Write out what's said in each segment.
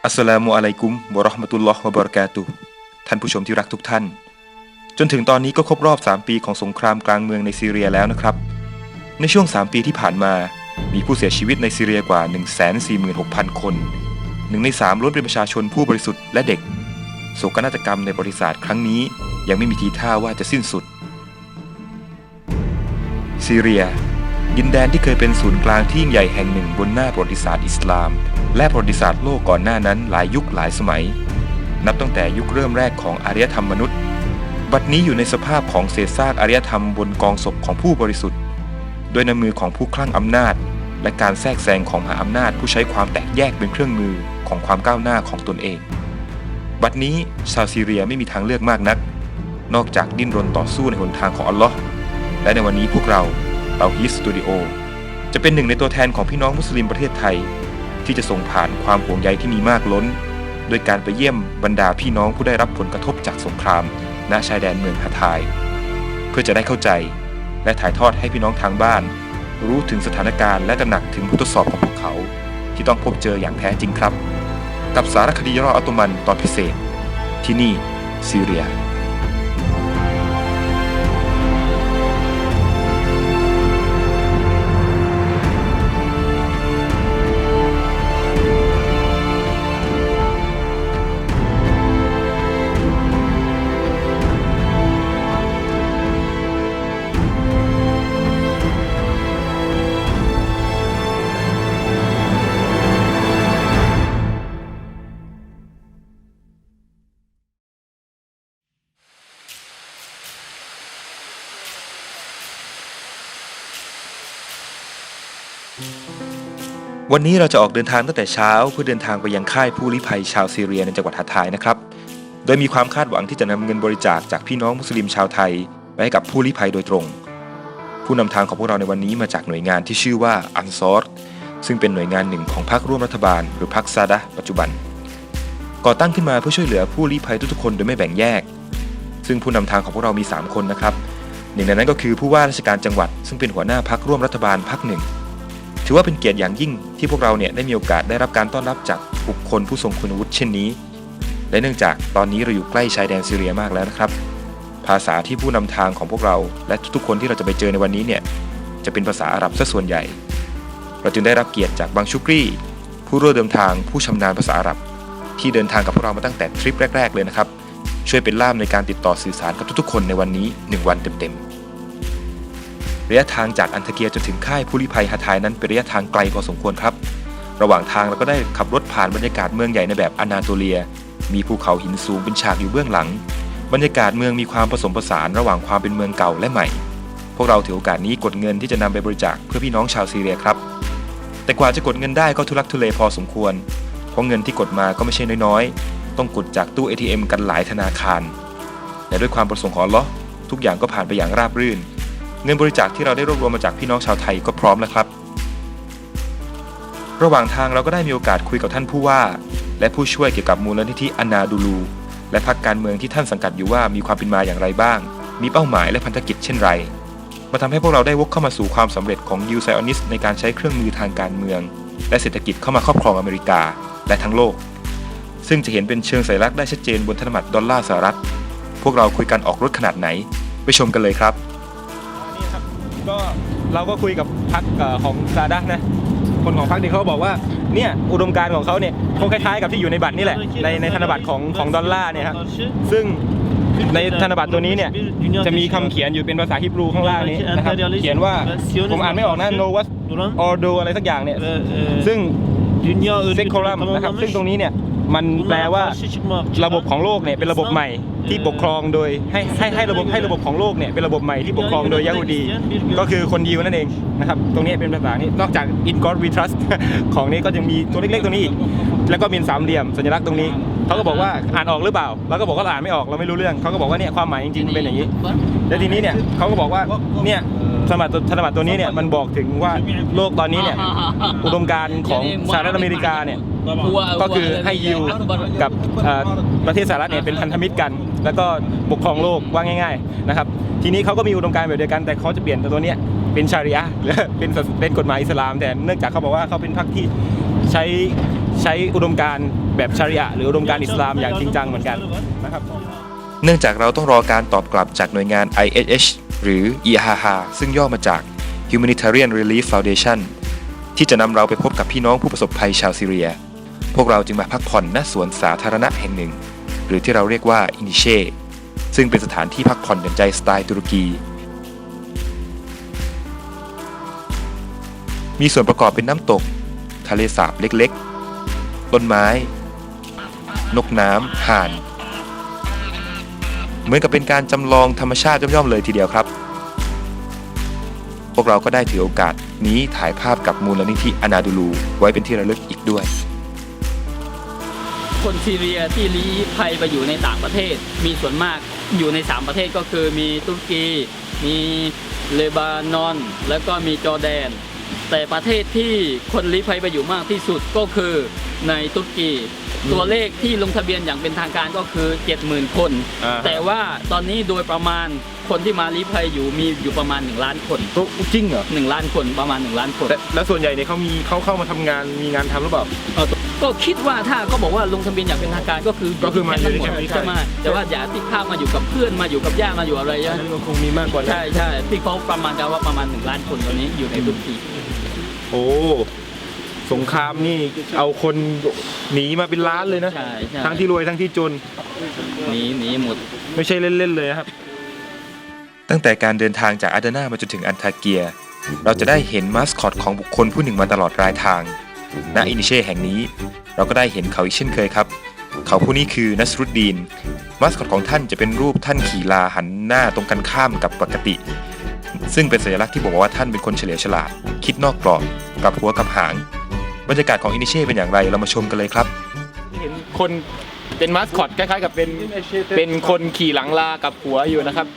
อัสสลามุอะลัยกุมวะเราะห์มะตุลลอฮ์วะบะเราะกาตุฮ์ท่านผู้ชมที่รักทุกท่านจนถึงตอนนี้ก็ครบรอบ3ปีของสงครามกลางเมืองในซีเรียแล้วนะครับในช่วง3ปีที่ผ่านมามีผู้เสียชีวิตในซีเรียกว่า 146,000 คน1 ใน 3ล้วนเป็นประชาชนผู้บริสุทธิ์และเด็กโศกนาฏกรรมในประวัติศาสตร์ครั้งนี้ยังไม่มีทีท่าว่าจะสิ้นสุดซีเรียดินแดนที่เคยเป็นศูนย์กลางที่ยิ่งใหญ่แห่งหนึ่งบนหน้าประวัติศาสตร์อิสลามและประวัติศาสตร์โลกก่อนหน้านั้นหลายยุคหลายสมัยนับตั้งแต่ยุคเริ่มแรกของอารยธรรมมนุษย์บัดนี้อยู่ในสภาพของเศษซากอารยธรรมบนกองศพของผู้บริสุทธิ์โดยน้ำมือของผู้คลั่งอำนาจและการแทรกแซงของมหาอำนาจผู้ใช้ความแตกแยกเป็นเครื่องมือของความก้าวหน้าของตนเองบัดนี้ชาวซีเรียไม่มีทางเลือกมากนักนอกจากดิ้นรนต่อสู้ในหนทางของอัลลอฮ์และในวันนี้พวกเราเตาฮีสตูดิโอจะเป็นหนึ่งในตัวแทนของพี่น้องมุสลิมประเทศไทยที่จะส่งผ่านความห่วงใยที่มีมากล้นโดยการไปเยี่ยมบรรดาพี่น้องผู้ได้รับผลกระทบจากสงครามณชายแดนเมืองฮาทายเพื่อจะได้เข้าใจและถ่ายทอดให้พี่น้องทางบ้านรู้ถึงสถานการณ์และตระหนักถึงบททดสอบของพวกเขาที่ต้องพบเจออย่างแท้จริงครับกับสารคดีย่ออัตโตมันตอนพิเศษที่นี่ซีเรียวันนี้เราจะออกเดินทางตั้งแต่เช้าเพื่อเดินทางไปยังค่ายผู้ลี้ภัยชาวซีเรียในจังหวัดฮาทายนะครับโดยมีความคาดหวังที่จะนำเงินบริจาคจากพี่น้องมุสลิมชาวไทยไปให้กับผู้ลี้ภัยโดยตรงผู้นำทางของพวกเราในวันนี้มาจากหน่วยงานที่ชื่อว่าอันซอรซึ่งเป็นหน่วยงานหนึ่งของพรรคร่วมรัฐบาลหรือพรรคซาดะห์ปัจจุบันก่อตั้งขึ้นมาเพื่อช่วยเหลือผู้ลี้ภัยทุกๆคนโดยไม่แบ่งแยกซึ่งผู้นำทางของพวกเรามี3คนนะครับหนึ่งในนั้นก็คือผู้ว่าราชการจังหวัดซึ่งเป็นหัวหน้าพรรคร่วมรัฐบาลพรรคหนึ่งถือว่าเป็นเกียรติอย่างยิ่งที่พวกเราได้มีโอกาสได้รับการต้อนรับจากบุคคลผู้ทรงคุณวุฒิเช่นนี้และเนื่องจากตอนนี้เราอยู่ใกล้ชายแดนซีเรียมากแล้วนะครับภาษาที่ผู้นำทางของพวกเราและทุกๆคนที่เราจะไปเจอในวันนี้จะเป็นภาษาอาหรับซะส่วนใหญ่เราจึงได้รับเกียรติจากบังชุกรีผู้ร่วมเดินทางผู้ชำนาญภาษาอาหรับที่เดินทางกับพวกเรามาตั้งแต่ทริปแรกๆเลยนะครับช่วยเป็นล่ามในการติดต่อสื่อสารกับทุกๆคนในวันนี้1วันเต็มๆระยะทางจากอันทาเกียจนถึงค่ายผู้ลี้ภัยฮาทายนั้นเป็นระยะทางไกลพอสมควรครับระหว่างทางเราก็ได้ขับรถผ่านบรรยากาศเมืองใหญ่ในแบบอนาโตเลียมีภูเขาหินสูงเป็นฉากอยู่เบื้องหลังบรรยากาศเมืองมีความผสมผสานระหว่างความเป็นเมืองเก่าและใหม่พวกเราถือโอกาสนี้กดเงินที่จะนำไปบริจาคเพื่อพี่น้องชาวซีเรียครับแต่กว่าจะกดเงินได้ก็ทุลักทุเลพอสมควรเพราะเงินที่กดมาก็ไม่ใช่น้อยๆต้องกดจากตู้ ATM กันหลายธนาคารและด้วยความประสงค์ของอัลเลาะห์ทุกอย่างก็ผ่านไปอย่างราบรื่นเงินบริจาคที่เราได้รวบรวมมาจากพี่น้องชาวไทยก็พร้อมแล้วครับระหว่างทางเราก็ได้มีโอกาสคุยกับท่านผู้ว่าและผู้ช่วยเกี่ยวกับมูลนิธิอานาดูลูและพรรคการเมืองที่ท่านสังกัดอยู่ว่ามีความเป็นมาอย่างไรบ้างมีเป้าหมายและพันธกิจเช่นไรมาทำให้พวกเราได้วกเข้ามาสู่ความสำเร็จของยิวไซออนิสต์ในการใช้เครื่องมือทางการเมืองและเศรษฐกิจเข้ามาครอบครองอเมริกาและทั้งโลกซึ่งจะเห็นเป็นเชิงสัญลักษณ์ได้ชัดเจนบนธนบัตรดอลลาร์สหรัฐพวกเราคุยกันออกรถขนาดไหนไปชมกันเลยครับนี่ครับก็เราก็คุยกับพรรคของซาดะห์นะคนของพรรคนี่เขาบอกว่าเนี่ยอุดมการณ์ของเขาเนี่ยคงคล้ายๆกับที่อยู่ในบัตรนี่แหละในธนบัตรของดอลลาร์เนี่ยครับซึ่งในธนบัตรตัวนี้เนี่ยจะมีคำเขียนอยู่เป็นภาษาฮีบรูข้างล่างนี้นะครับเขียนว่าผมอ่านไม่ออกนะ Novus Ordo อะไรสักอย่างเนี่ยซึ่งเซคโครัมนะครับซึ่งตรงนี้เนี่ยมันแปลว่าระบบของโลกเนี่ยเป็นระบบใหม่ที่ปกครองโดยให้ระบบของโลกเนี่ยเป็นระบบใหม่ที่ปกครองโดยยะฮูดีก็คือคนยิวนั่นเองนะครับตรงนี้เป็นภาษานี้นอกจาก In God We Trust ของนี้ก็ยังมีตัวเล็กๆตรงนี้อีกแล้วก็มีสามเหลี่ยมสัญลักษณ์ตรงนี้เขาก็บอกว่าอ่านออกหรือเปล่าเราก็บอกว่าอ่านไม่ออกเราไม่รู้เรื่องเขาก็บอกว่าเนี่ยความหมายจริงๆเป็นอย่างนี้แล้วทีนี้เนี่ยเขาก็บอกว่าเนี่ยธนบัตรตัวนี้เนี่ยมันบอกถึงว่าโลกตอนนี้เนี่ยอุดมการณ์ของสหรัฐอเมริกาเนี่ยก็คือให้ยิวกับประเทศสหรัฐเนี่ยเป็นพันธมิตรกันแล้วก็ปกครองโลกว่าง่ายๆนะครับทีนี้เขาก็มีอุดมการณ์แบบเดียวกันแต่เขาจะเปลี่ยนตัวนี้เป็นชาริอะห์เป็นกฎหมายอิสลามแต่เนื่องจากเขาบอกว่าเขาเป็นพรรคที่ใช้อุดมการณ์ แบบชาริอะห์หรืออุดมการณ์อิสลามอย่างจริงจังเหมือนกันนะครับ เนื่องจากเราต้องรอการตอบกลับจากหน่วยงาน IHH หรือ IHH ซึ่งย่อมาจาก Humanitarian Relief Foundation ที่จะนำเราไปพบกับพี่น้องผู้ประสบภัยชาวซีเรียพวกเราจึงมาพักผ่อนณสวนสาธารณะแห่งหนึ่งหรือที่เราเรียกว่าอินิเช่ซึ่งเป็นสถานที่พักผ่อนหย่อนใจสไตล์ตุรกีมีส่วนประกอบเป็นน้ำตกทะเลสาบเล็กๆต้นไม้นกน้ำห่านเหมือนกับเป็นการจำลองธรรมชาติย่อมๆเลยทีเดียวครับพวกเราก็ได้ถือโอกาสนี้ถ่ายภาพกับมูลนิธิอนาดูลูไว้เป็นที่ระลึกอีกด้วยคนซีเรียที่ลี้ภัยไปอยู่ในต่างประเทศมีส่วนมากอยู่ใน3ประเทศก็คือมีตุรกีมีเลบานอนแล้วก็มีจอร์แดนแต่ประเทศที่คนลี้ภัยไปอยู่มากที่สุดก็คือในตุรกีตัวเลขที่ลงทะเบียนอย่างเป็นทางการก็คือ 70,000 คนแต่ว่าตอนนี้โดยประมาณคนที่มาลี้ภัยอยู่มีอยู่ประมาณ1 ล้านคนจริงเหรอ1 ล้านคนประมาณ1 ล้านคนแล้วส่วนใหญ่เนี่ยเขาเข้ามาทำงานมีงานทำหรือเปล่าก็คิดว่าถ้าก็บอกว่าลงทะเบียนอย่างเป็นทางการก็คือมาอยู่ในแคมป์นี้ใช่ไหมแต่ว่าอย่าที่ข้ามมาอยู่กับเพื่อนมาอยู่กับญาติมาอยู่อะไรนั้นคงมีมากกว่าใช่ที่เขาประมาณกันว่าประมาณ1 ล้านคนตอนนี้อยู่ในทุกที่โอ้สงครามนี่เอาคนหนีมาเป็นล้านเลยนะทั้งที่รวยทั้งที่จนหนีหมดไม่ใช่เล่นๆเลยครับตั้งแต่การเดินทางจากอาดานามาจนถึงอันทาเกียเราจะได้เห็นมาสคอตของบุคคลผู้หนึ่งมาตลอดรายทางณอินิเช่แห่งนี้เราก็ได้เห็นเขาอีกเช่นเคยครับเขาผู้นี้คือนัสรุดดีนมาสคอตของท่านจะเป็นรูปท่านขี่ลาหันหน้าตรงกันข้ามกับปกติซึ่งเป็นสัญลักษณ์ที่บอกว่าท่านเป็นคนเฉลียวฉลาดคิดนอกกรอบกลับหัวกลับหางบรรยากาศของอินิเช่เป็นอย่างไรเรามาชมกันเลยครับเห็นคนเป็นมาสคอตคล้ายๆกับเป็นคนขี่หลังลากับหัวอยู่นะครับ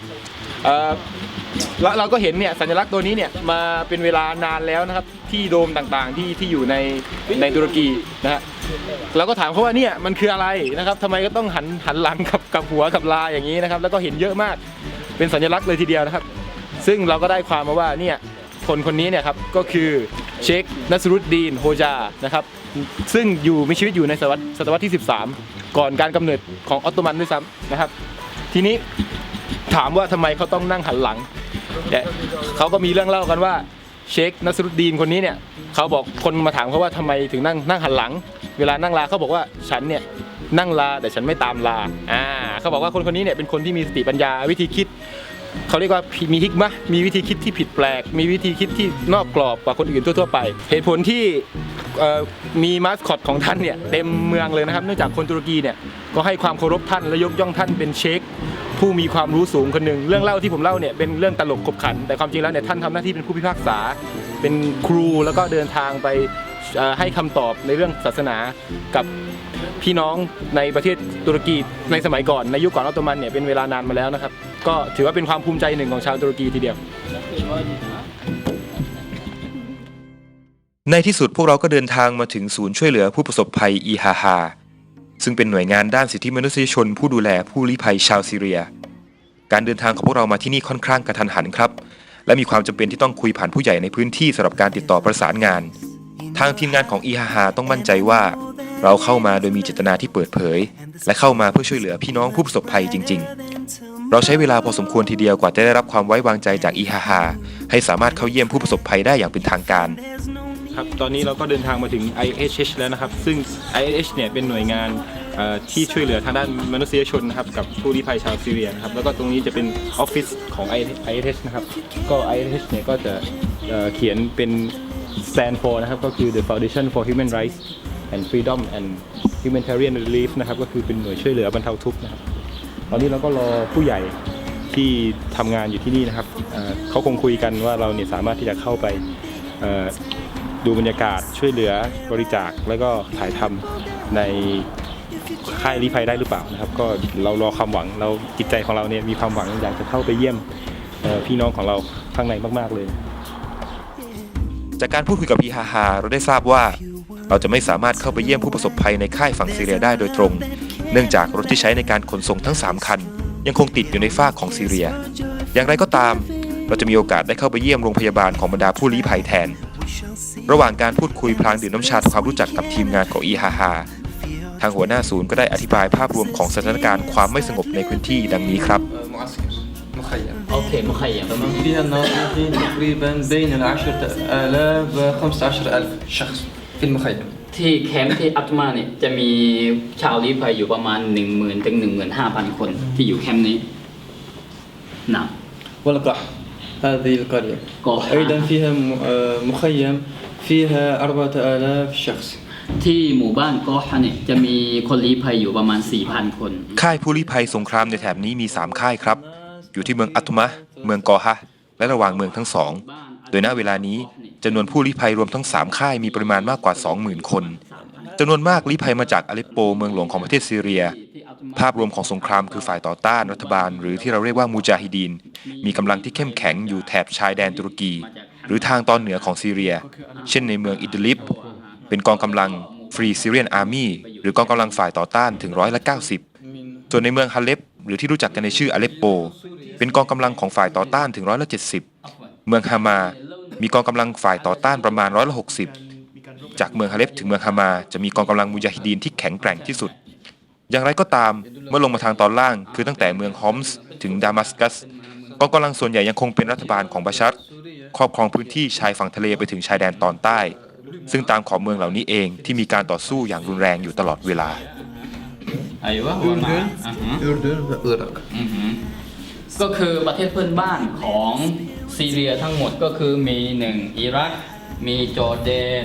แล้วเราก็เห็นเนี่ยสัญลักษณ์ตัวนี้เนี่ยมาเป็นเวลานานแล้วนะครับที่โดมต่างๆที่อยู่ในตุรกีนะฮะเราก็ถามเขาว่าเนี่ยมันคืออะไรนะครับทำไมก็ต้องหันหลังกับหัวกับลาอย่างนี้นะครับแล้วก็เห็นเยอะมากเป็นสัญลักษณ์เลยทีเดียวนะครับซึ่งเราก็ได้ความมาว่าเนี่ยคนนี้เนี่ยครับก็คือเชคนัสรุดดีนโฮจานะครับซึ่งมีชีวิตอยู่ในศตวรรษที่13ก่อนการกำเนิดของออตโตมันด้วยซ้ำนะครับทีนี้ถามว่าทำไมเขาต้องนั่งหันหลังแต่เขาก็มีเรื่องเล่ากันว่าเชคนัสรุดดีนคนนี้เนี่ยเขาบอกคนมาถามเขาว่าทำไมถึงนั่งหันหลังเวลานั่งลาเขาบอกว่าฉันเนี่ยนั่งลาแต่ฉันไม่ตามลาเขาบอกว่าคนนี้เนี่ยเป็นคนที่มีสติปัญญาวิธีคิดเขาเรียกว่ามีฮิกมะมีวิธีคิดที่ผิดแปลกมีวิธีคิดที่นอกกรอบกว่าคนอื่นทั่วๆไปเหตุผลที่มีมาสคอตของท่านเนี่ยเต็มเมืองเลยนะครับเนื่องจากคนตุรกีเนี่ยก็ให้ความเคารพท่านและยกย่องท่านเป็นเชคผู้มีความรู้สูงคนหนึ่งเรื่องเล่าที่ผมเล่าเนี่ยเป็นเรื่องตลกขบขันแต่ความจริงแล้วเนี่ยท่านทำหน้าที่เป็นผู้พิพากษาเป็นครูแล้วก็เดินทางไปให้คำตอบในเรื่องศาสนากับพี่น้องในประเทศตุรกีในสมัยก่อนในยุคก่อนออตโตมันเนี่ยเป็นเวลานานมาแล้วนะครับก็ถือว่าเป็นความภูมิใจหนึ่งของชาวตุรกีทีเดียวในที่สุดพวกเราก็เดินทางมาถึงศูนย์ช่วยเหลือผู้ประสบภัยอีฮาฮาซึ่งเป็นหน่วยงานด้านสิทธิมนุษยชนผู้ดูแลผู้ลี้ภัยชาวซีเรียการเดินทางของพวกเรามาที่นี่ค่อนข้างกระทันหันครับและมีความจำเป็นที่ต้องคุยผ่านผู้ใหญ่ในพื้นที่สำหรับการติดต่อประสานงานทางทีมงานของอีฮาฮาต้องมั่นใจว่าเราเข้ามาโดยมีเจตนาที่เปิดเผยและเข้ามาเพื่อช่วยเหลือพี่น้องผู้ประสบภัยจริงๆเราใช้เวลาพอสมควรทีเดียวกว่าจะได้รับความไว้วางใจจากอีฮาฮาให้สามารถเข้าเยี่ยมผู้ประสบภัยได้อย่างเป็นทางการครับตอนนี้เราก็เดินทงมาถึง IHH แล้วนะครับซึ่ง IHH เนี่ยเป็นหน่วยงานที่ช่วยเหลือทางด้านมนุษยชนนะครับกับผู้ลี้ภัยชาวซีเรียนะครับแล้วก็ตรงนี้จะเป็นออฟฟิศของ IHH นะครับก็ IHH เนี่ยก็จะเขียนเป็น stand for นะครับก็คือ The Foundation for Human Rights and Freedom and Humanitarian Relief นะครับก็คือเป็นหน่วยช่วยเหลือบรรเทาทุกข์นะครับตอนนี้เราก็รอผู้ใหญ่ที่ทำงานอยู่ที่นี่นะครับเขาคงคุยกันว่าเราเนี่ยสามารถที่จะเข้าไปดูบรรยากาศช่วยเหลือบริจาคแล้วก็ถ่ายทำในค่ายลี้ภัยได้หรือเปล่านะครับก็เรารอความหวังเราจิตใจของเราเนี่ยมีความหวังอยากจะเข้าไปเยี่ยมพี่น้องของเราข้างในมากๆเลยจากการพูดคุยกับอีฮาฮาเราได้ทราบว่าเราจะไม่สามารถเข้าไปเยี่ยมผู้ประสบภัยในค่ายฝั่งซีเรียได้โดยตรงเนื่องจากรถที่ใช้ในการขนส่งทั้ง3คันยังคงติดอยู่ในฟากของซีเรียอย่างไรก็ตามเราจะมีโอกาสได้เข้าไปเยี่ยมโรงพยาบาลของบรรดาผู้ลี้ภัยแทนระหว่างการพูดคุยพลางดื่มน้ำชาทำความรู้จักกับทีมงานของอีฮาฮา ทางหัวหน้าศูนย์ก็ได้อธิบายภาพรวมของสถานการณ์ความไม่สงบในพื้นที่ดังนี้ครับ معسكر مخيم โอเคมุขยม فيها الناطقين تقريبا بين 10,000 و 15,000 شخص في المخيم ที่แคมป์ที่อัตมาเนี่ยจะมีชาวลี้ภัยอยู่ประมาณ 10,000 ถึง 15,000 คนที่อยู่แคมป์นี้นะ والقاع هذه القرية قاع. أيضا فيها مخيم فيها 4,000 شخص ที่หมู่บ้านกอฮะเนี่ยจะมีคนลี้ภัยอยู่ประมาณ 4,000 คน ค่ายผู้ลี้ภัยสงครามในแถบนี้มี 3 ค่ายครับ อยู่ที่เมืองอัตุมะห์เมืองกอฮะและระหว่างเมืองทั้งสอง โดยณเวลานี้จำนวนผู้ลี้ภัยรวมทั้ง 3 ค่ายมีปริมาณมากกว่า 20,000 คนจำนวนมากลี้ภัยมาจากอาเลปโปเมืองหลวงของประเทศซีเรีย ภาพรวมของสงครามคือฝ่ายต่อต้านรัฐบาลหรือที่เราเรียกว่ามูจาฮิดีนมีกำลังที่เข้มแข็งอยู่แถบชายแดนตุรกี หรือทางตอนเหนือของซีเรีย เช่นในเมืองอิดลิบเป็นกองกำลัง Free Syrian Army หรือกองกำลังฝ่ายต่อต้านถึง90%ส่วนในเมืองฮาเลปหรือที่รู้จักกันในชื่ออาเลปโปเป็นกองกำลังของฝ่ายต่อต้านถึง70%เมืองฮามามีกองกำลังฝ่ายต่อต้านประมาณ60%จากเมืองฮาเลปถึงเมืองฮามาจะมีกองกำลังมุจาฮิดีนที่แข็งแกร่งที่สุดอย่างไรก็ตามเมื่อลงมาทางตอนล่างคือตั้งแต่เมืองฮอมส์ถึงดามัสกัสกองกำลังส่วนใหญ่ยังคงเป็นรัฐบาลของบาชัรครอบครองพื้นที่ชายฝั่งทะเลไปถึงชายแดนตอนใต้ซึ่งตามขอบเมืองเหล่านี้เองที่มีการต่อสู้อย่างรุนแรงอยู่ตลอดเวลา أردن وإيراق ก็คือประเทศเพื่อนบ้านของซีเรียทั้งหมดก็คือมี1อิรักมีจอร์แดน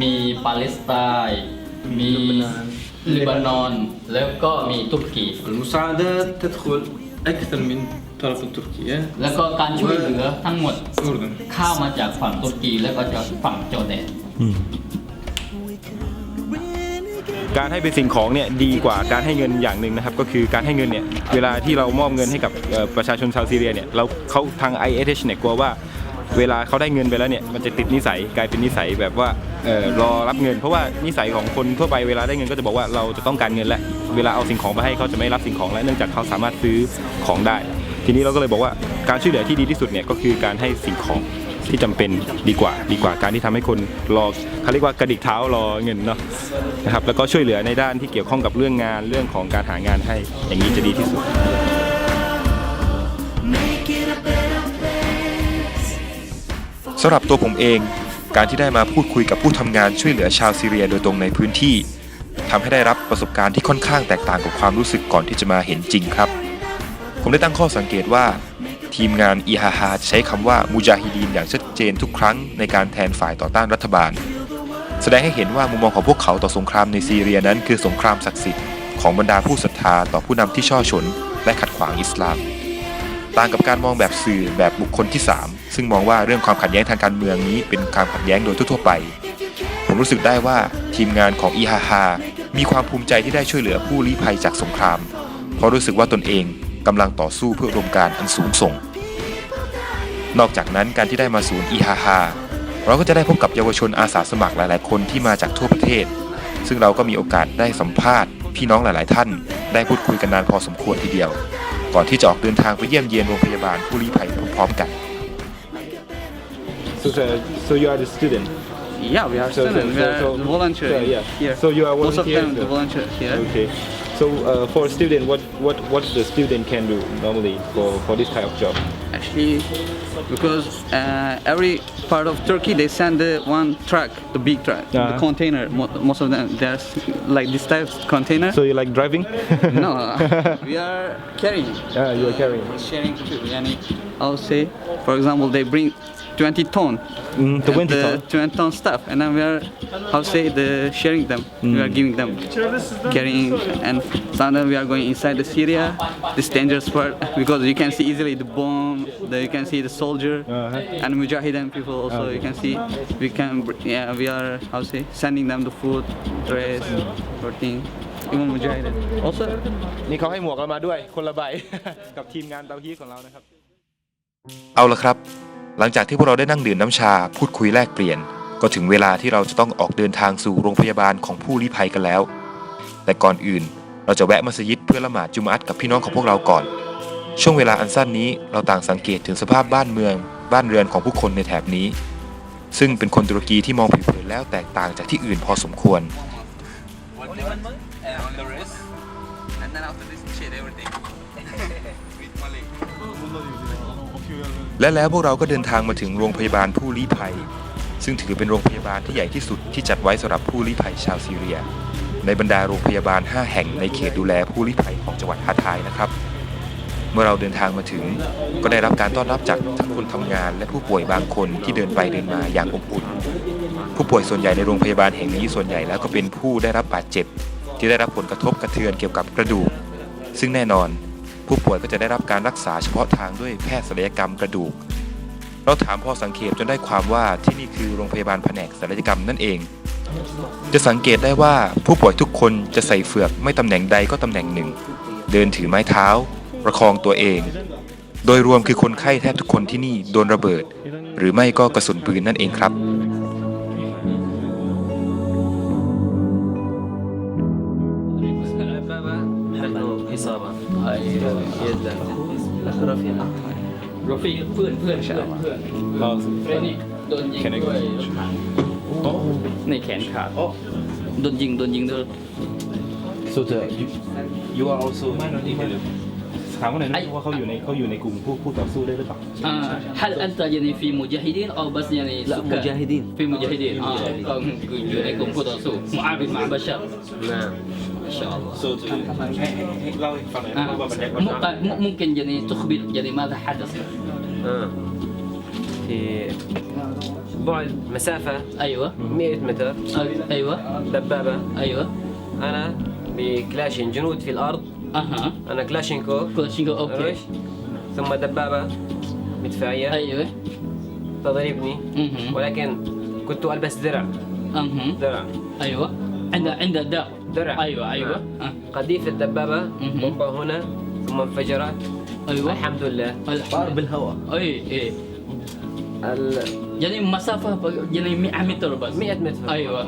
มีปาเลสไตน์มีลิบานอนแล้วก็มีตุรกี المساعدات تدخل أكثر من طرف تركيا แล้วก็การช่วยเหลือทั้งหมด أردن เข้ามาจากฝั่งตุรกีแล้วก็จากฝั่งจอร์แดน การให้เป็นสิ่งของเนี่ยดีกว่าการให้เงินอย่างหนึ่งนะครับก็คือการให้เงินเนี่ยเวลาที่เรามอบเงินให้กับประชาชนชาวซีเรียเนี่ยเขาทาง ISH เนี่ยกลัวว่าเวลาเขาได้เงินไปแล้วเนี่ยมันจะติดนิสัยกลายเป็นนิสัยแบบว่ารอรับเงินเพราะว่านิสัยของคนทั่วไปเวลาได้เงินก็จะบอกว่าเราจะต้องการเงินและเวลาเอาสิ่งของไปให้เขาจะไม่รับสิ่งของและเนื่องจากเขาสามารถซื้อของได้ทีนี้เราก็เลยบอกว่าการช่วยเหลือที่ดีที่สุดเนี่ยก็คือการให้สิ่งของที่จำเป็นดีกว่าการที่ทำให้คนรอเขาเรียกว่ากระดิกเท้ารอเงินเนาะนะครับแล้วก็ช่วยเหลือในด้านที่เกี่ยวข้องกับเรื่องงานเรื่องของการหางานให้อย่างนี้จะดีที่สุด สำหรับตัวผมเองการที่ได้มาพูดคุยกับผู้ทำงานช่วยเหลือชาวซีเรียโดยตรงในพื้นที่ทำให้ได้รับประสบการณ์ที่ค่อนข้างแตกต่างกับความรู้สึกก่อนที่จะมาเห็นจริงครับผมได้ตั้งข้อสังเกตว่าทีมงานอีฮาฮาจะใช้คำว่ามูจาฮิดีนอย่างชัดเจนทุกครั้งในการแทนฝ่ายต่อต้านรัฐบาลแสดงให้เห็นว่ามุมมองของพวกเขาต่อสงครามในซีเรียนั้นคือสงครามศักดิ์สิทธิ์ของบรรดาผู้ศรัทธาต่อผู้นำที่ช่อฉนและขัดขวางอิสลามต่างกับการมองแบบสื่อแบบบุคคลที่3ซึ่งมองว่าเรื่องความขัดแย้งทางการเมืองนี้เป็นการขัดแย้งโดยทั่วๆไปผมรู้สึกได้ว่าทีมงานของอีฮาฮามีความภูมิใจที่ได้ช่วยเหลือผู้ลี้ภัยจากสงครามเพราะรู้สึกว่าตนเองกำลังต่อสู้เพื่ออุดมการณ์อันสูงส่งนอกจากนั้นการที่ได้มาศูนย์อีฮาฮาเราก็จะได้พบกับเยาวชนอาสาสมัครหลายๆคนที่มาจากทั่วประเทศซึ่งเราก็มีโอกาสได้สัมภาษณ์พี่น้องหลายๆท่านได้พูดคุยกันนานพอสมควรทีเดียวก่อนที่จะออกเดินทางไปเยี่ยมเยียนโรงพยาบาลผู้ลี้ภัยพร้อมๆกัน So you are the student Yeah, we are students. We are volunteer here. So you are Most of volunteer them volunteer here. Okay. So for a student, what the student can do normally for this type of job? Actually, because every part of Turkey they send the one truck, the big truck, the container. Most of them there's like this type of container. So you like driving? No, we are carrying. You are carrying. Sharing too. Yani, I'll say, for example, they bring 20 ton. 20 ton. 20 ton stuff, and then we are, how say, the sharing them. We are giving them, carrying, and sometimes we are going inside the Syria, this dangerous part, because you can see easily the bomb, you can see the soldier, and Mujahideen people also. You can see, we are, how say, sending them the food, dress, everything. Even Mujahideen. Also. นี่เขาให้หมวกเรามาด้วยคนละใบ กับทีมงานเตาฮีของเรานะครับ เอาละครับหลังจากที่พวกเราได้นั่งดื่มน้ำชาพูดคุยแลกเปลี่ยนก็ถึงเวลาที่เราจะต้องออกเดินทางสู่โรงพยาบาลของผู้ลี้ภัยกันแล้วแต่ก่อนอื่นเราจะแวะมัสยิดเพื่อละหมาดจุมอะห์กับพี่น้องของพวกเราก่อนช่วงเวลาอันสั้นนี้เราต่างสังเกตถึงสภาพบ้านเมืองบ้านเรือนของผู้คนในแถบนี้ซึ่งเป็นคนตุรกีที่มองผิวเผินแล้วแตกต่างจากที่อื่นพอสมควร Only 1 month? Only rest. And then after this, share everything. With Malay. และแล้วพวกเราก็เดินทางมาถึงโรงพยาบาลผู้ลี้ภัยซึ่งถือเป็นโรงพยาบาลที่ใหญ่ที่สุดที่จัดไว้สำหรับผู้ลี้ภัยชาวซีเรียในบรรดาโรงพยาบาล 5 แห่งในเขตดูแลผู้ลี้ภัยของจังหวัดฮาทายนะครับเมื่อเราเดินทางมาถึงก็ได้รับการต้อนรับจากทั้งคนทำงานและผู้ป่วยบางคนที่เดินไปเดินมาอย่างอบอุ่นผู้ป่วยส่วนใหญ่ในโรงพยาบาลแห่งนี้ส่วนใหญ่แล้วก็เป็นผู้ได้รับบาดเจ็บที่ได้รับผลกระทบกระเทือนเกี่ยวกับกระดูกซึ่งแน่นอนผู้ป่วยก็จะได้รับการรักษาเฉพาะทางด้วยแพทย์ศัลยกรรมกระดูกเราถามพอสังเขปจนได้ความว่าที่นี่คือโรงพยาบาลแผนกศัลยกรรมนั่นเองจะสังเกตได้ว่าผู้ป่วยทุกคนจะใส่เฟือกไม่ตำแหน่งใดก็ตำแหน่งหนึ่งเดินถือไม้เท้าประคองตัวเองโดยรวมคือคนไข้แทบทุกคนที่นี่โดนระเบิดหรือไม่ก็กระสุนปืนนั่นเองครับ إصابة ايوه يدا رفيق เพื่อนนี่โดนยิงด้วยรถถังในแขนขาดโดนยิงด้วย So you are also ถามว่าไหนนะว่าเขาอยู่ในกลุ่มผู้ต่อสู้ได้หรือเปล่า هل أنت يعني في مجاهدين أو بس يعني لا مجاهدين في مجاهدين ก็อยู่ในกลุ่มผู้ต่อสู้معارض مع بشر نعم ما شاء الله So ให้เล่าให้ฟังหน่อยว่าบรรยากาศ ممكن يعني تخبر يعني ماذا حدث في بعد مسافة أيوة 100 متر أيوة دبابة أيوة أنا بكلاشين جنود في الأرض أها أنا كلاشينكوف كلاشينكوف أوكي ثم دبابة مدفعية أيوة تضربني ولكن كنت ألبس درع درع أيوة عند درع أيوة قذيف الدبابة بومبا هنا ثم انفجرت أيوة الحمد لله طار بالهواء أي يعني مسافة يعني 100 متر بس 100 متر أيوة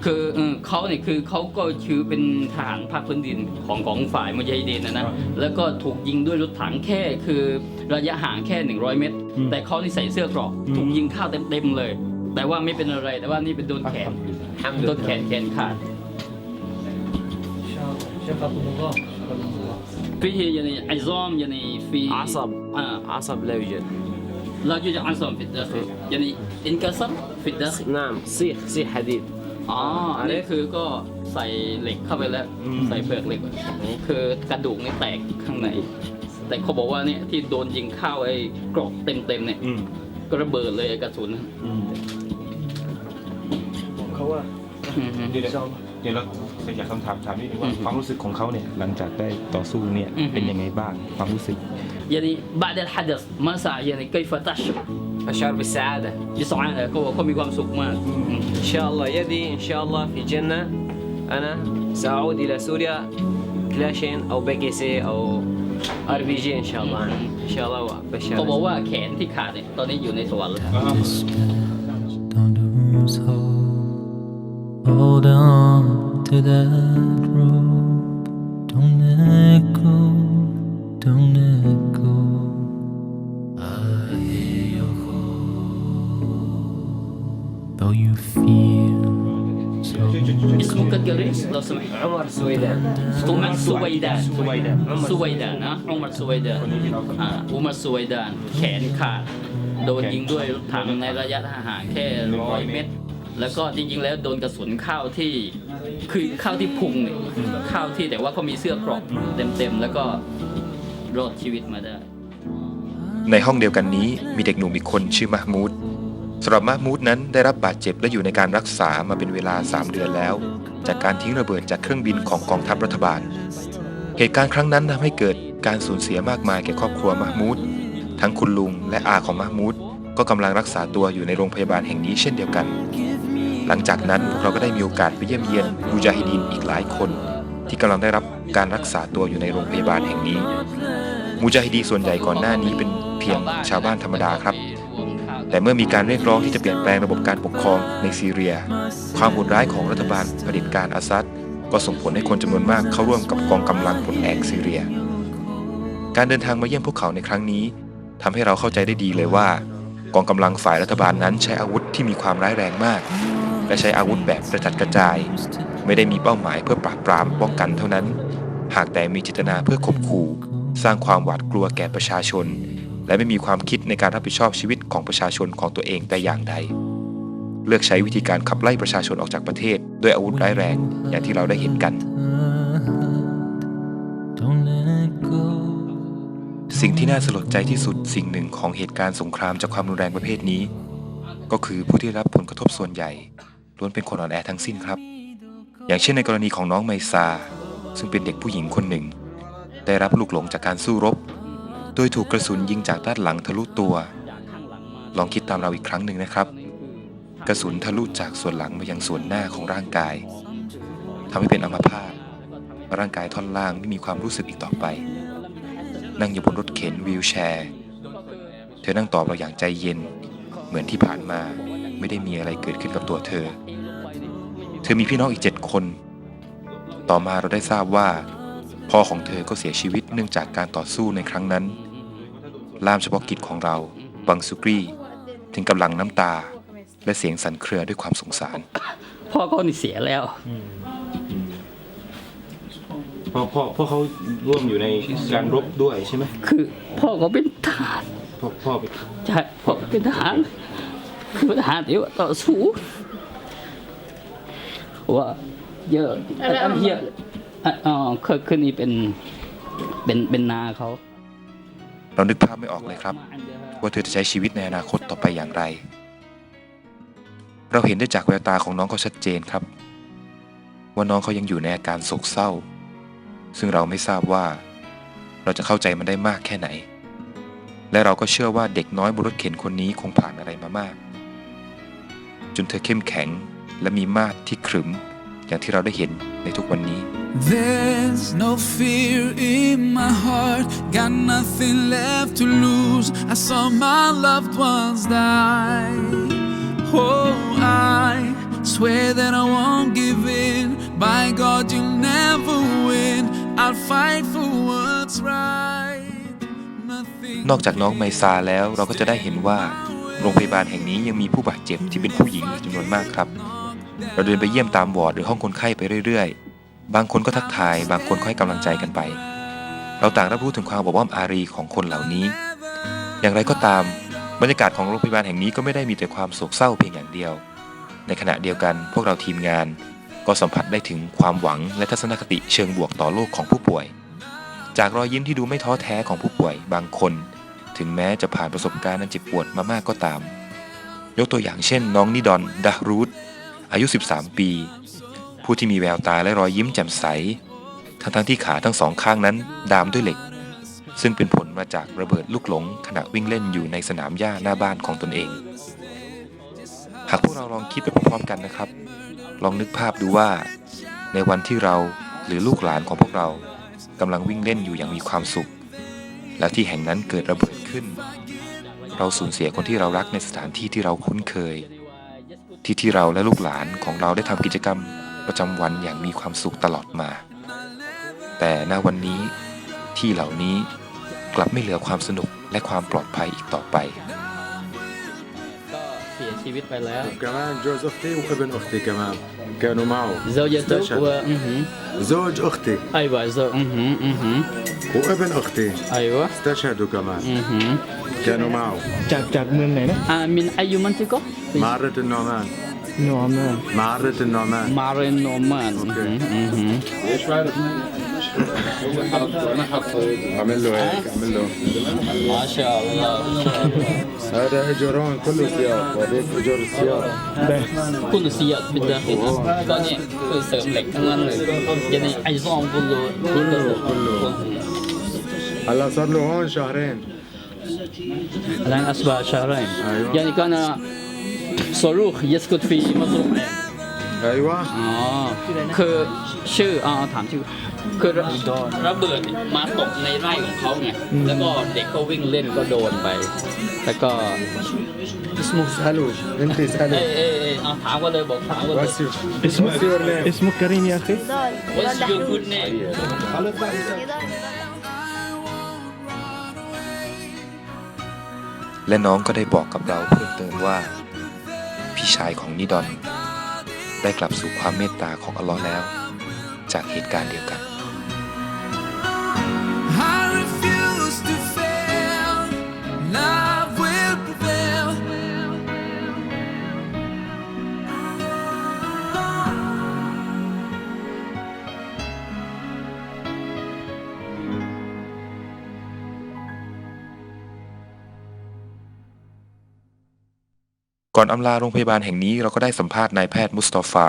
คือเขาเนี่ยคือเขาก็คือเป็นทหารภาคพื้นดินของฝ่ายมุญาฮิดีนนะแล้วก็ถูกยิงด้วยรถถังแค่คือระยะห่างแค่100 เมตรแต่เขานี่ใส่เสื้อเกราะถูกยิงเข้าเต็มเลย แต่ว่าไม่เป็นอะไรแต่ว่านี่เป็นโดนแขนขาดفيه يعني عظام يعني في عصب لا يوجد لا يوجد عظم في الداخل يعني انكسر في الداخل نعم سيخ حديد อันนี้คือก็ใส่เหล็กเข้าไปแล้วใส่เปลือกเหล็กนี่คือกระดูกนี่แตกข้างในแต่เขาบอกว่าเนี่ยที่โดนยิงเข้าไอ้กรอกเต็มเนี่ยก็ระเบิดเลยกระสุนเขาว่าเดี๋ยวเราอยากคำถามนิดนึงว่าความรู้สึกของเขาเนี่ยหลังจากได้ต่อสู้เนี่ยเป็นยังไงบ้างความรู้สึก يعني بعد الحدث ماذا يعني كيف تشعر أشعر بالسعادة بسعادة เขามีความสุขมาก إن شاء الله يدي إن شاء الله في جنة أنا سأعود إلى سوريا كلاشين أو BKC أو RPG إن شاء الله إن شاء الله เขาบอกว่าแขนที่ขาดเนี่ยตอนนี้อยู่ในสวรรค์แล้ว Hold on to that rope. Don't let go. Don't let go. I hear your call. Though you feel so. اسمك الجريس لو سمحت عمر سويدان عمر سويدان عمر سويدان อุมัรสวยดานแขนขาดโดนยิงด้วยรถถังในระยะห่างแค่100 เมตรแล้วก็จริงๆแล้วโดนกระสุนเข้าที่คือเข้าที่พุงเนี่ยเข้าที่แต่ว่าเขามีเสื้อเกราะเต็มๆแล้วก็รอดชีวิตมาได้ ในห้องเดียวกันนี้มีเด็กหนุ่มอีกคนชื่อมะมูดสำหรับมะมูดนั้นได้รับบาดเจ็บและอยู่ในการรักษามาเป็นเวลา3 เดือนแล้วจากการทิ้งระเบิดจากเครื่องบินของกองทัพรัฐบาลเหตุการณ์ครั้งนั้นทำให้เกิดการสูญเสียมากมายแก่ครอบครัวมะมูดทั้งคุณลุงและอาของมะมูดก็กำลังรักษาตัวอยู่ในโรงพยาบาลแห่งนี้เช่นเดียวกันหลังจากนั้นพวกเราก็ได้มีโอกาสไปเยี่ยมเยียนมุญาฮิดีนอีกหลายคนที่กำลังได้รับการรักษาตัวอยู่ในโรงพยาบาลแห่งนี้มุญาฮิดีนส่วนใหญ่ก่อนหน้านี้เป็นเพียงชาวบ้านธรรมดาครับแต่เมื่อมีการเรียกร้องที่จะเปลี่ยนแปลงระบบการปกครองในซีเรียความโหดร้ายของรัฐบาลเผด็จการอาซัดก็ส่งผลให้คนจำนวนมากเข้าร่วมกับกองกำลังปลดแอกซีเรียการเดินทางมาเยี่ยมพวกเขาในครั้งนี้ทำให้เราเข้าใจได้ดีเลยว่ากองกำลังฝ่ายรัฐบาลนั้นใช้อาวุธที่มีความร้ายแรงมากและใช้อาวุธแบบกระจัดกระจาย ไม่ได้มีเป้าหมายเพื่อปราบปรามป้องกันเท่านั้น หากแต่มีเจตนาเพื่อข่มขู่สร้างความหวาดกลัวแก่ประชาชน และไม่มีความคิดในการรับผิดชอบชีวิตของประชาชนของตัวเองแต่อย่างใดเลือกใช้วิธีการขับไล่ประชาชนออกจากประเทศด้วยอาวุธร้ายแรงอย่างที่เราได้เห็นกัน Don't let go. สิ่งที่น่าสลดใจที่สุดสิ่งหนึ่งของเหตุการณ์สงครามจากความรุนแรงประเภทนี้ ก็คือผู้ที่รับผลกระทบส่วนใหญ่ล้วนเป็นคนอ่อนแอทั้งสิ้นครับ อย่างเช่นในกรณีของน้องไมซาซึ่งเป็นเด็กผู้หญิงคนหนึ่งได้รับลูกหลงจากการสู้รบโดยถูกกระสุนยิงจากด้านหลังทะลุตัวลองคิดตามเราอีกครั้งหนึ่งนะครับกระสุนทะลุจากส่วนหลังมายังส่วนหน้าของร่างกายทำให้เป็นอัมพาตร่างกายท่อนล่างไม่มีความรู้สึกอีกต่อไปนั่งอยู่บนรถเข็นวีลแชร์เธอนั่งตอบเราอย่างใจเย็นเหมือนที่ผ่านมาไม่ได้มีอะไรเกิดขึ้นกับตัวเธอมีพี่น้องอีก7 คนต่อมาเราได้ทราบว่าพ่อของเธอก็เสียชีวิตเนื่องจากการต่อสู้ในครั้งนั้นล่ามเฉพาะกิจของเราบังซุกรีถึงกำลังน้ำตาและเสียงสั่นเครือด้วยความสงสาร พ่อเขานี่เสียแล้ว พ่อเขาร่วมอยู่ในการรบด้วยใช่ไหม คือพ่อเขาเป็นทหาร พ่อไป ใช่พ่อเป็นทหารคือทหารที่ว่าต่อสู้ว่าเยอะอันเยอะอ๋อคือนี่เป็นนาเขา เรานึกภาพไม่ออกเลยครับว่าเธอจะใช้ชีวิตในอนาคตต่อไปอย่างไรเราเห็นได้จากแววตาของน้องเขาชัดเจนครับว่าน้องเขายังอยู่ในอาการโศกเศร้าซึ่งเราไม่ทราบว่าเราจะเข้าใจมันได้มากแค่ไหนและเราก็เชื่อว่าเด็กน้อยบนรถเข็นคนนี้คงผ่านอะไรมามากจนเธอเข้มแข็งและมีมาดที่ขรึมอย่างที่เราได้เห็นในทุกวันนี้ There's no fear in my heart, got nothing left to lose. I saw my loved ones die. Oh, I swear that I won't give in. By God, you'll never win. I'll fight for what's right. Nothing. นอกจากน้องไมซาแล้วเราก็จะได้เห็นว่าโรงพยาบาลแห่งนี้ยังมีผู้บาดเจ็บที่เป็นผู้หญิงอีกจำนวนมากครับเราเดินไปเยี่ยมตามวอร์ดหรือห้องคนไข้ไปเรื่อยๆบางคนก็ทักทายบางคนก็ให้กำลังใจกันไปเราต่างรับรู้ถึงความอบอ้อมอารีของคนเหล่านี้อย่างไรก็ตามบรรยากาศของโรงพยาบาลแห่งนี้ก็ไม่ได้มีแต่ความโศกเศร้าเพียงอย่างเดียวในขณะเดียวกันพวกเราทีมงานก็สัมผัสได้ถึงความหวังและทัศนคติเชิงบวกต่อโลกของผู้ป่วยจากรอยยิ้มที่ดูไม่ท้อแท้ของผู้ป่วยบางคนถึงแม้จะผ่านประสบการณ์อันเจ็บปวดมามากก็ตามยกตัวอย่างเช่นน้องนิดอนดารูดอายุ13 ปีผู้ที่มีแววตาและรอยยิ้มแจ่มใสทั้งที่ขาทั้งสองข้างนั้นดามด้วยเหล็กซึ่งเป็นผลมาจากระเบิดลูกหลงขณะวิ่งเล่นอยู่ในสนามหญ้าหน้าบ้านของตนเองหากพวกเราลองคิดไปพร้อมๆกันนะครับลองนึกภาพดูว่าในวันที่เราหรือลูกหลานของพวกเรากำลังวิ่งเล่นอยู่อย่างมีความสุขและที่แห่งนั้นเกิดระเบิดขึ้นเราสูญเสียคนที่เรารักในสถานที่ที่เราคุ้นเคยที่เราและลูกหลานของเราได้ทำกิจกรรมประจำวันอย่างมีความสุขตลอดมาแต่ณวันนี้ที่เหล่านี้กลับไม่เหลือความสนุกและความปลอดภัยอีกต่อไป ก็เสียชีวิตไปแล้ว كمان جوز أختي وابن أختي كمان كانوا معه زوجته استشهد. زوج أختي أيوة وابن أختي أيوة استشهدوا كمان كانوا معه จากเมืองไหนนะ من أي منطقة؟ معرة النعمان นอร์แมน معرة النعمان مارين نومان أوكي. عمل له هيك عمل له ما شاء الله ما شاء الله هذا اجرون كله سياق وهذيك اجر السياق كل سياق بالداخل ก็เนี่ยคือเสริมเหล็กทั้งนั้นเลยيعني عظام كله هلا صار له هون شهرين الآن أصبح شهرين أيوة. يعني كان صاروخ يسقط في مزرعة ايوه อ๋อคือชื่อถามชื่อคือระเบิดมาตกในไร่ของเขาไงแล้วก็เด็กก็วิ่งเล่นก็โดนไปแล้วก็ اسمه اسألوا انت เอ้ اسألوا ถามก็เลยบอกถามก็เลย What's your name اسمك كريم يا أخي What's your good nameและน้องก็ได้บอกกับเราเพิ่มเติมว่าพี่ชายของนิดอน ได้กลับสู่ความเมตตาของอัลลอฮ์แล้ว จากเหตุการณ์เดียวกัน I refuse to fail. Love will prevail. ก่อนอำลาโรงพยาบาลแห่งนี้เราก็ได้สัมภาษณ์นายแพทย์มุสตอฟา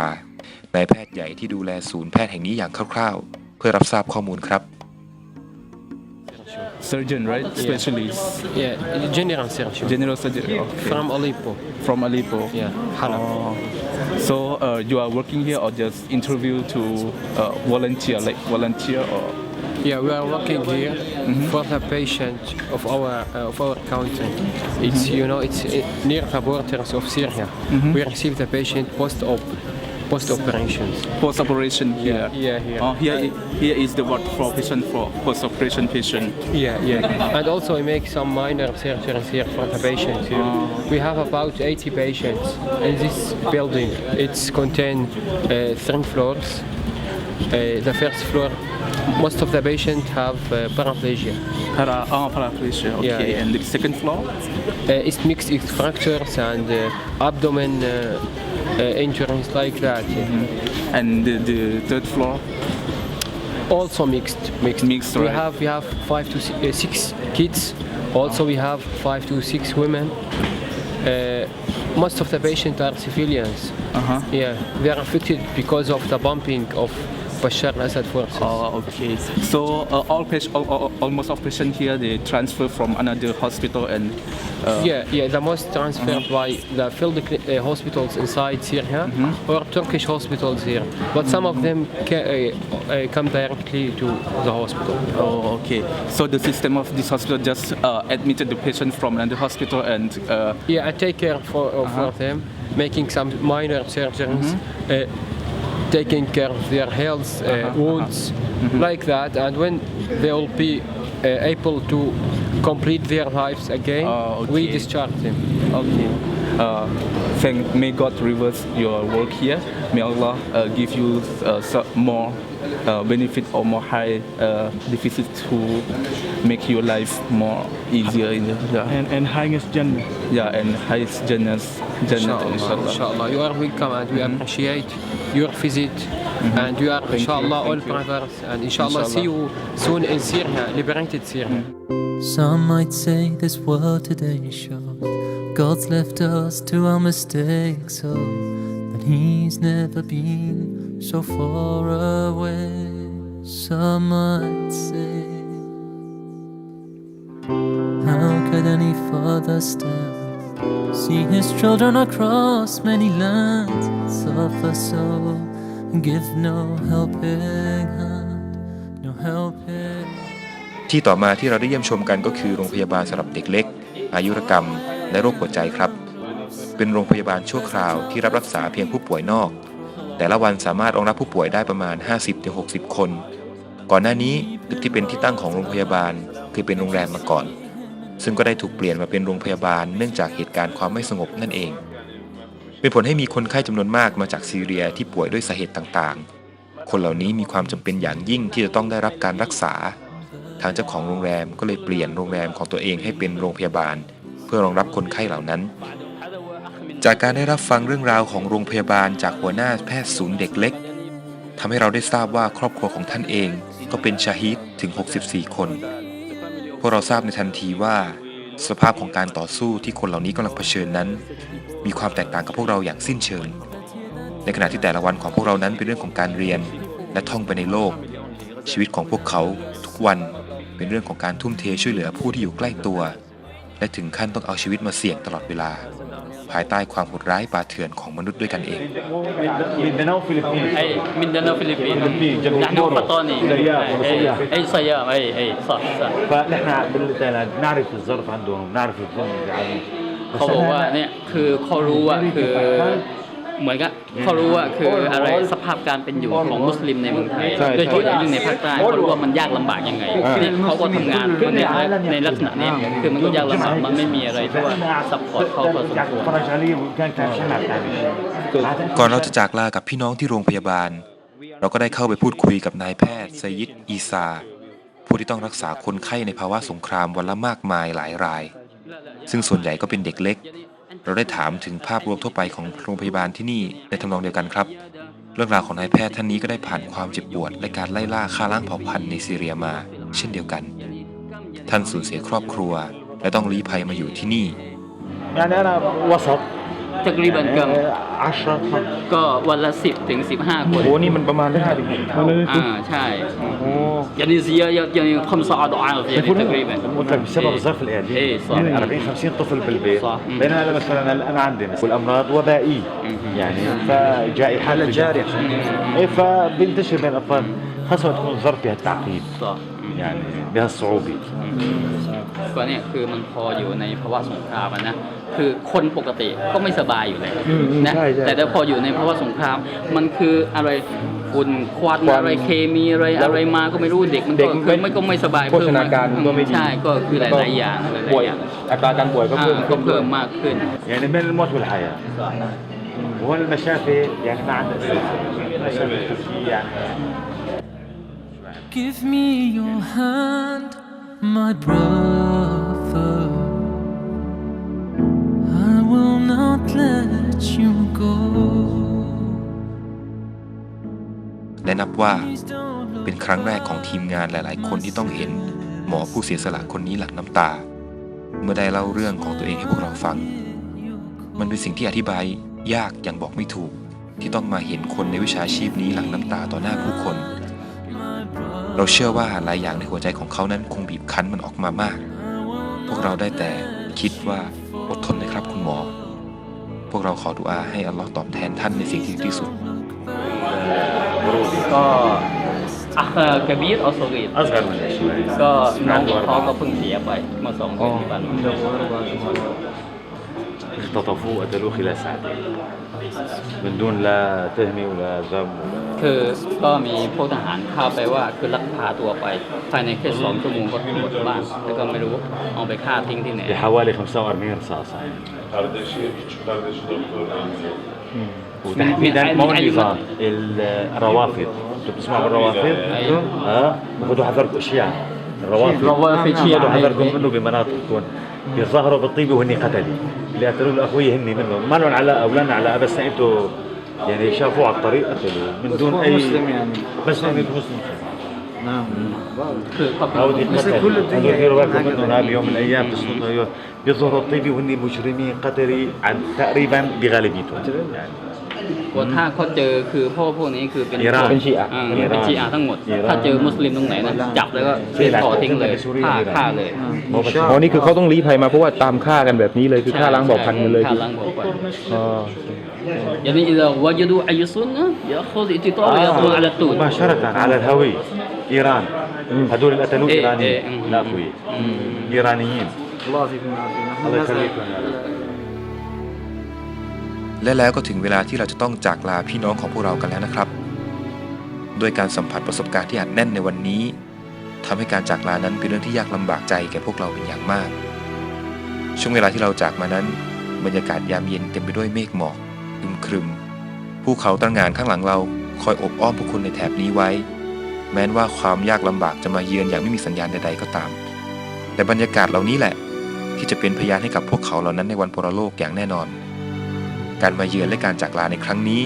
นายแพทย์ใหญ่ที่ดูแลศูนย์แพทย์แห่งนี้อย่างคร่าวๆ เพื่อรับทราบข้อมูลครับ Surgeon, right? Specialist. Yeah, general surgeon. General surgery. Okay. From Aleppo. From Aleppo. Yeah, Halab. So you are working here or just interview to volunteer, like volunteer or? Yeah, we are working here for the patient of our country. It's it's near the borders of Syria. We receive the patient post operations. Post operation here. Yeah, here. Oh, here is the word for patient for post operation patient. Yeah. And also we make some minor surgeries here for the patients here. We have about 80 patients in this building. It's contain 3 floors. The first floor, most of the patients have paraplegia. Paraplegia. Okay. Yeah. And the second floor? It's mixed with fractures and abdomen injuries like that. And the third floor? Also mixed. Mixed, We right? have 5 to 6 kids. Also we have 5 to 6 women. Most of the patients are civilians. Yeah, they are affected because of the bombing of Bashar al-Assad forces. Oh, okay. So almost all patients here they transfer from another hospital and. Yeah. The most transferred by the field hospitals inside Syria or Turkish hospitals here. But some of them come directly to the hospital. Oh, okay. So the system of this hospital just admitted the patient from another hospital and. Yeah, I take care for them, making some minor surgeries. Taking care of their health, wounds, like that, and when they will be able to complete their lives again, we discharge them. Okay. May God reverse your work here. May Allah give you more benefit or more high deficit to make your life more easier in the and highest Jannah. Yeah, and highest Jannah. Inshallah. You are welcome and we appreciate your visit and you are inshallah all brothers and inshallah see you soon in Syria, liberated Syria. Some might say this world today shows God's left us to our mistakes, so that He's never been so far away. Some might say, how could any father stand, see his children across many lands, suffer so, and give no helping hand, no helping. ที่ต่อมาที่เราได้เยี่ยมชมกันก็คือโรงพยาบาลสำหรับเด็กเล็ก อายุรกรรม และโรคหัวใจครับ เป็นโรงพยาบาลชั่วคราวที่รับรักษาเพียงผู้ป่วยนอก แต่ละวันสามารถรองรับผู้ป่วยได้ประมาณ 50-60 คน ก่อนหน้านี้ตึกที่เป็นที่ตั้งของโรงพยาบาลคือเป็นโรงแรมมาก่อน ซึ่งก็ได้ถูกเปลี่ยนมาเป็นโรงพยาบาลเนื่องจากเหตุการณ์ความไม่สงบนั่นเอง เป็นผลให้มีคนไข้จำนวนมากมาจากซีเรียที่ป่วยด้วยสาเหตุต่างๆ คนเหล่านี้มีความจำเป็นอย่างยิ่งที่จะต้องได้รับการรักษา ทางเจ้าของโรงแรมก็เลยเปลี่ยนโรงแรมของตัวเองให้เป็นโรงพยาบาลเพื่อรองรับคนไข้เหล่านั้น จากการได้รับฟังเรื่องราวของโรงพยาบาลจากหัวหน้าแพทย์ศูนย์เด็กเล็กทำให้เราได้ทราบว่าครอบครัวของท่านเองก็เป็นชาฮีดถึง 64 คน พวกเราทราบในทันทีว่าสภาพของการต่อสู้ที่คนเหล่านี้กำลังเผชิญนั้นมีความแตกต่างกับพวกเราอย่างสิ้นเชิง ในขณะที่แต่ละวันของพวกเรานั้นเป็นเรื่องของการเรียนและท่องไปในโลกชีวิตของพวกเขาทุกวันเป็นเรื่องของการทุ่มเทช่วยเหลือผู้ที่อยู่ใกล้ตัวและถึงขั้นต้องเอาชีวิตมาเสี่ยงตลอดเวลาภายใต้ความโหดร้ายป่าเถื่อนของมนุษย์ด้วยกันเอง أي مننا فلبين نحن قطاني أي صيام أي صح فنحن نعرف الظرف عندهم نعرف الظلم اللي عليهم เขาบอกว่าเนี่ยคือเขารู้ว่าคือ เหมือนกับเขารู้ว่าคืออะไรสภาพการเป็นอยู่ของมุสลิมในเมืองไทยโดยเฉพาะอย่างยิ่งในภาคใต้เขารู้ว่ามันยากลำบากยังไงเขาก็ทำงานในลักษณะนี้คือมันก็ยากลำบากมันไม่มีอะไรที่ว่าซัพพอร์ตเขาพอสมควร ก่อนเราจะจากลากับพี่น้องที่โรงพยาบาลเราก็ได้เข้าไปพูดคุยกับนายแพทย์ไซยิดอีซาผู้ที่ต้องรักษาคนไข้ในภาวะสงครามวันละมากมายหลายรายซึ่งส่วนใหญ่ก็เป็นเด็กเล็กเราได้ถามถึงภาพรวมทั่วไปของโรงพยาบาลที่นี่ในทำนองเดียวกันครับเรื่องราวของนายแพทย์ท่านนี้ก็ได้ผ่านความเจ็บปวดและการไล่ล่าฆ่าล้างเผ่าพันธุ์ในซีเรียมาเช่นเดียวกันท่านสูญเสียครอบครัวและต้องลี้ภัยมาอยู่ที่นี่ يعني أنا وسط تقريبا كم 10 ก็วันละ10 ถึง 15 คน โอ้นี่มันประมาณได้ดิ ใช่يعني زيادة يعني 5 أضعاف يعني تقريبا بسبب الظرف الإعلامي إيه صح يعني 40-50 طفل بالبيت صح بينما مثلا الآن عندنا والأمراض وبائية يعني فجائحات جارية فبينتشر بين الأطفال خاصة تكون الظرف فيها التعقيد صح يعني بهالصعوبة ก็เนี่ยคือมันพออยู่ในภาวะสงครามนะคือคนปกติก็ไม่สบายอยู่แล้วนะแต่พออยู่ในภาวะสงครามมันคืออะไรฝุ่นควันอะไรเคมีอะไรมาก็ไม่รู้เด็กมันก็ไม่สบายเพิ่มมากใช่ก็คือหลายๆอย่างอัตราการป่วยก็เพิ่มมากขึ้น يعني بين الموت والحياة وهون المشافي يعني ما عندنا مشافي تركية يعني Give me your hand, my brother. I will not let you go. และนับว่าเป็นครั้งแรกของทีมงานหลายๆคนที่ต้องเห็นหมอผู้เสียสละคนนี้หลั่งน้ำตาเมื่อได้เล่าเรื่องของตัวเองให้พวกเราฟังมันเป็นสิ่งที่อธิบายยากอย่างบอกไม่ถูกที่ต้องมาเห็นคนในวิชาชีพนี้หลั่งน้ำตาต่อหน้าผู้คนเราเชื่อว่าหลายอย่างในหัวใจของเขานั้นคงบีบคั้นมันออกมามากพวกเราได้แต่คิดว่าอดทนนะครับคุณหมอพวกเราขอดุอาให้อัลลอฮ์ตอบแทนท่านในสิ่งที่ดีที่สุดก็กบีรอัลซอกีร أصغر من شوي ก็น้องของเขาก็เพิ่งเสียไปเมื่อ2 เดือนที่ผ่านมา اختطفوه وقتلوه خلال ساعتين من دون لا تهمة ولا ذنب คือก็มีพวกทหารเข้าไปว่าคือลักพาตัวไปภายในแค่2 ชั่วโมงก็หมดบ้านแล้วก็ไม่รู้เอาไปฆ่าทิ้งที่ไหน بحوالي 45 رصاصة وتحديدا مو النظام الروافض انتوا بتسمعوا بالروافض؟ خذوا حذركم اشياء الروافض خذوا حذركم منه بمناطق تكون بيظهروا بالطيبه وهن قتلي اللي قتلوا الاخويه هن منه ما لهم علاقه ولا علاقه بس انتوا يعني شافوه على الطريق قتلوا من دون اي مسلم يعني بس انه مسلم نعم مثل كل الدنيا ديروا بالكم منهم اليوم من الايام بيظهروا الطيبه وهن مجرمين قتلي عن تقريبا بغالبيتهم يعني ถ้าเขาเจอคือพวกนี้คือเป็นชีอะทั้งหมดถ้าเจอมุสลิมตรงไหนนะจับแล้วก็ต่อทิ้งเลยฆ่าเลยอ๋อนี่คือเขาต้องลี้ภัยมาเพราะว่าตามฆ่ากันแบบนี้เลยคือฆ่าล้างเผ่าพันธุ์กันเลยคือيعني إذا وجدوا أي سنة يأخذ اقتطاع ويأخذ على الطول مباشرة على الهوية إيران هذول اللي قتلوه إيرانيين لا أخوي إيرانيين الله يخليكم และแล้วก็ถึงเวลาที่เราจะต้องจากลาพี่น้องของพวกเรากันแล้วนะครับด้วยการสัมผัสประสบการณ์ที่อัดแน่นในวันนี้ทำให้การจากลานั้นเป็นเรื่องที่ยากลำบากใจแก่พวกเราเป็นอย่างมากช่วงเวลาที่เราจากมานั้นบรรยากาศยามเย็นเต็มไปด้วยเมฆหมอกอึมครึมภูเขาตระหง่านข้างหลังเราคอยอบอ้อมผู้คนในแถบนี้ไว้แม้ว่าความยากลำบากจะมาเยือนอย่างไม่มีสัญญาณใดๆก็ตามแต่บรรยากาศเหล่านี้แหละที่จะเป็นพยานให้กับพวกเขาเหล่านั้นในวันปรโลกอย่างแน่นอนการมาเยือนและการจากลาในครั้งนี้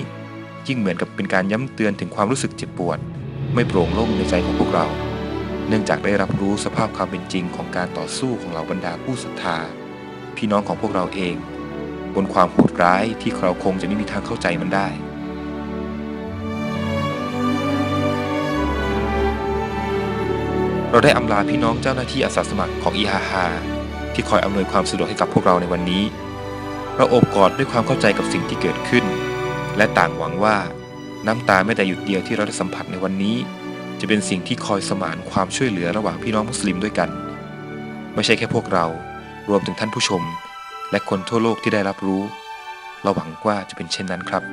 ยิ่งเหมือนกับเป็นการย้ำเตือนถึงความรู้สึกเจ็บปวดไม่โปร่งโล่งในใจของพวกเราเนื่องจากได้รับรู้สภาพความเป็นจริงของการต่อสู้ของเหล่าบรรดาผู้ศรัทธาพี่น้องของพวกเราเองบนความโหดร้ายที่เราคงจะไม่มีทางเข้าใจมันได้เราได้อำลาพี่น้องเจ้าหน้าที่อาสาสมัครของอีฮาฮาที่คอยอำนวยความสะดวกให้กับพวกเราในวันนี้เราโอบกอดด้วยความเข้าใจกับสิ่งที่เกิดขึ้นและต่างหวังว่าน้ำตาแม้แต่หยุดเดียวที่เราได้สัมผัสในวันนี้จะเป็นสิ่งที่คอยสมานความช่วยเหลือระหว่างพี่น้องมุสลิมด้วยกันไม่ใช่แค่พวกเรารวมถึงท่านผู้ชมและคนทั่วโลกที่ได้รับรู้ เราหวังว่าจะเป็นเช่นนั้นครับ